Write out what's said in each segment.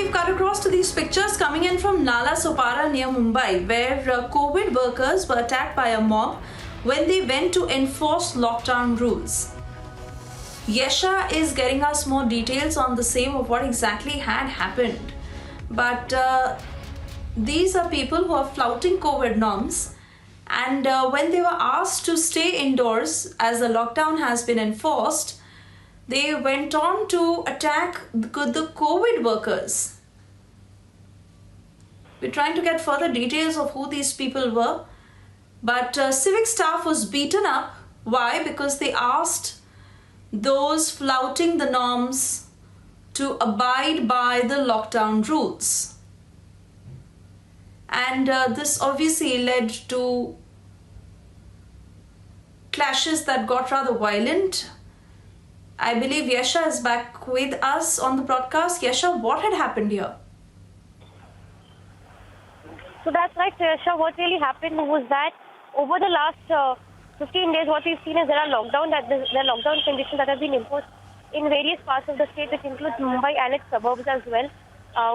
we've cut across to these pictures coming in from Nala Sopara near Mumbai, where COVID workers were attacked by a mob when they went to enforce lockdown rules. Yesha is getting us more details on the same of what exactly had happened. But these are people who are flouting COVID norms, and when they were asked to stay indoors as the lockdown has been enforced, they went on to attack the COVID workers. We're trying to get further details of who these people were, but civic staff was beaten up. Why? Because they asked those flouting the norms to abide by the lockdown rules. And this obviously led to clashes that got rather violent. I believe Yesha is back with us on the broadcast. Yesha, what had happened here? So that's right, Yesha. What really happened was that over the last 15 days, what we've seen is there are lockdown conditions that have been imposed in various parts of the state, which includes Mumbai and its suburbs as well,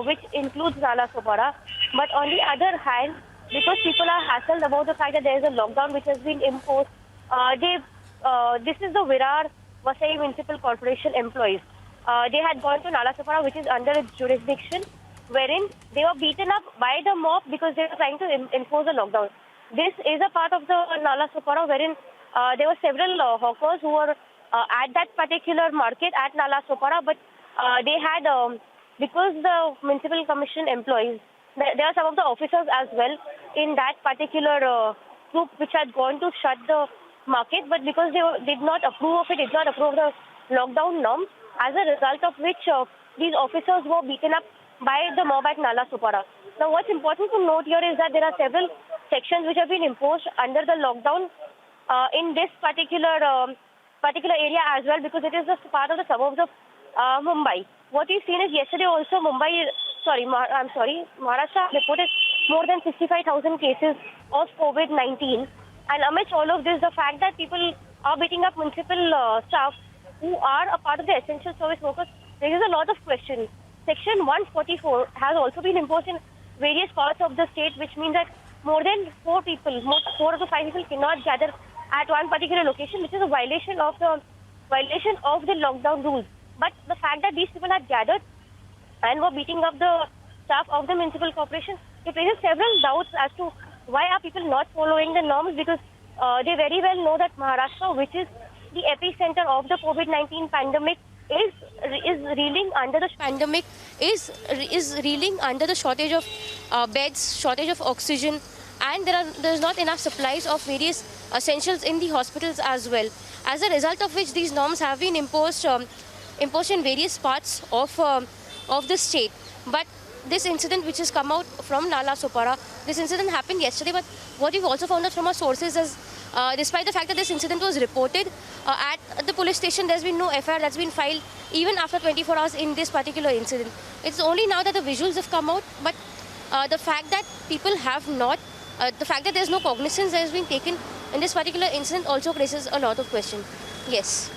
which includes Nala Sopara. But on the other hand, because people are hassled about the fact that there is a lockdown which has been imposed, this is the Virar Vasai Municipal Corporation employees. They had gone to Nala Sopara, which is under its jurisdiction, wherein they were beaten up by the mob because they were trying to enforce a lockdown. This is a part of the Nala Sopara wherein there were several hawkers who were at that particular market at Nala Sopara, but they had, because the municipal commission employees, there are some of the officers as well in that particular group which had gone to shut the market, but because they did not approve of it, did not approve the lockdown norms, as a result of which these officers were beaten up by the mob at Nala Sopara. Now, what's important to note here is that there are several sections which have been imposed under the lockdown in this particular area as well, because it is just part of the suburbs of Mumbai. What we've seen is yesterday also Maharashtra reported more than 65,000 cases of COVID-19. And amidst all of this, the fact that people are beating up municipal staff who are a part of the essential service workers raises a lot of questions. Section 144 has also been imposed in various parts of the state, which means that more than 4 to 5 people cannot gather at one particular location, which is a violation of the lockdown rules. But the fact that these people had gathered and were beating up the staff of the municipal corporation, it raises several doubts as to why are people not following the norms, because they very well know that Maharashtra, which is the epicenter of the COVID-19 pandemic, is reeling under the shortage of beds, shortage of oxygen, and there's not enough supplies of various essentials in the hospitals as well. As a result of which these norms have been imposed in various parts of the state. But this incident which has come out from Nala Sopara, this incident happened yesterday, but what we've also found out from our sources is, despite the fact that this incident was reported at the police station, there's been no FIR that's been filed even after 24 hours in this particular incident. It's only now that the visuals have come out, but the fact that people have not, the fact that there's no cognizance that has been taken in this particular incident also raises a lot of questions. Yes.